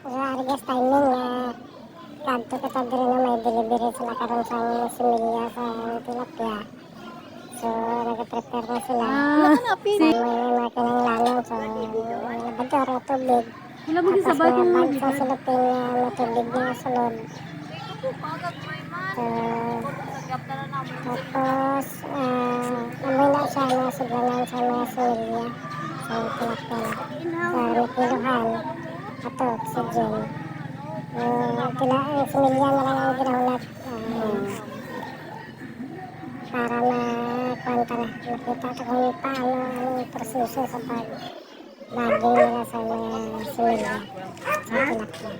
Arigas timing nga kadto kita diri na may delivery sila karon sa similya sa tilapia. So nag-prepare na sila. Sa may mga kinanglanong so labador o tubig. Wala mo Tapos gisabay mga ko bag sa silupin na tubig na sulod. Tapos amoy na siya na suganan sa mga similya sa tilapia. Sa nakiluhan ato oxygen. Similya na lang ang ginahunat para makwanta na makita ito kung paano ang proseso sa pagbagay nila sa mga similya sa tilapia.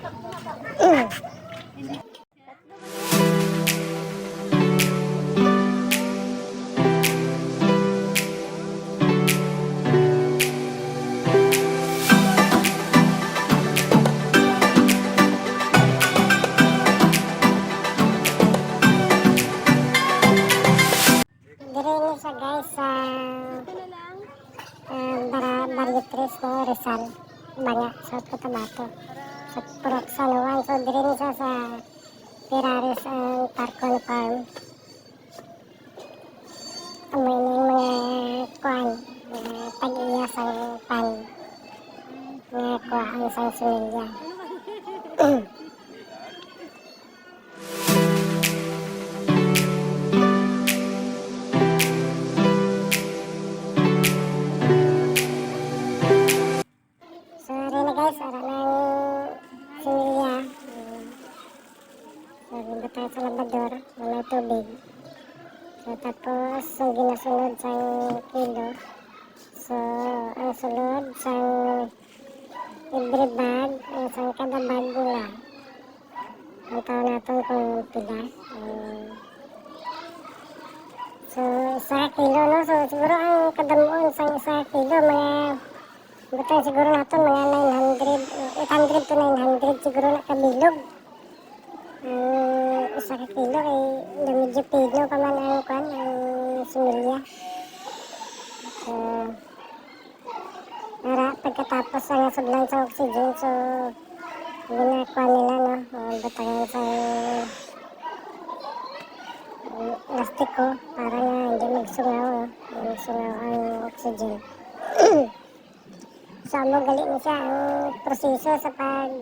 Dire sa guys sa Barritres ko Rizal Banya sa Cotabato sa Purok Sanuan. So dire sa Ferraris ang Parkon Farm. Amoy na yung mga kuan tag-iya sa pan nga kuhaan sa similya. Guys, ara ng similya. So, ganda tayo sa labador, wala tubig. So, tapos, ang ginasunod sa kilo. So, ang sunod sa every bag, sa kada bag nila. Ang tao natin kung pila. So, isa kilo, no? So, siguro ang kadamuon sa isa kilo, mga butang siguro natin mga 800 to 900 siguro na kabilog. Isa ka kilo ay medyo pino pa man ang kwan, ang similya. So, para pagkatapos ang sudlan sa oxygen, so ginakwan nila, no? Butangan sa plastiko para nga hindi magsungaw, no? Magsungaw ang oxygen. So, mo gali na siya ang proseso sa pagbaging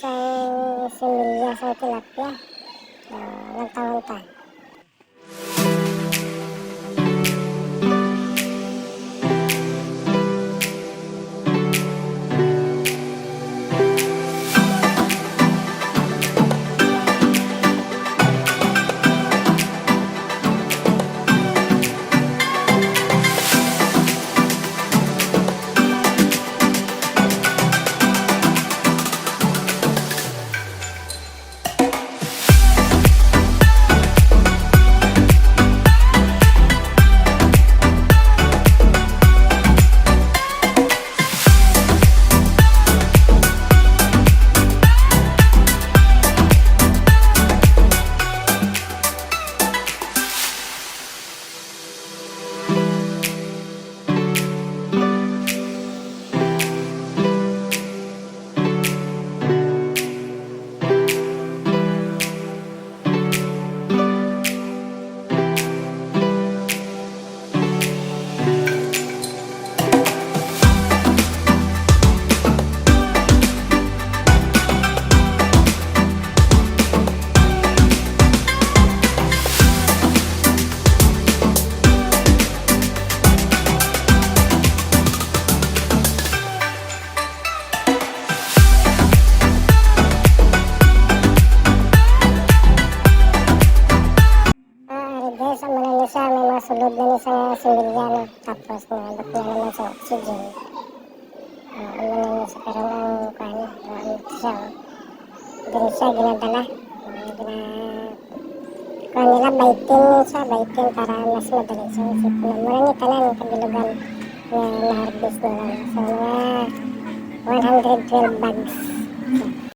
sa similya sa tilapia. Nagtawanta. Guys, ang mga siya, may mga sulod na sa similya, no? Tapos nabot na naman sa oxygen. Ano na sa karoon ang kwan, siya, din siya ginadala. Kung nila baitin siya, baitin para mas madali siya isip na. Mura ni tanan, kabilugan na na-harvest nila. So, mga 112 bags.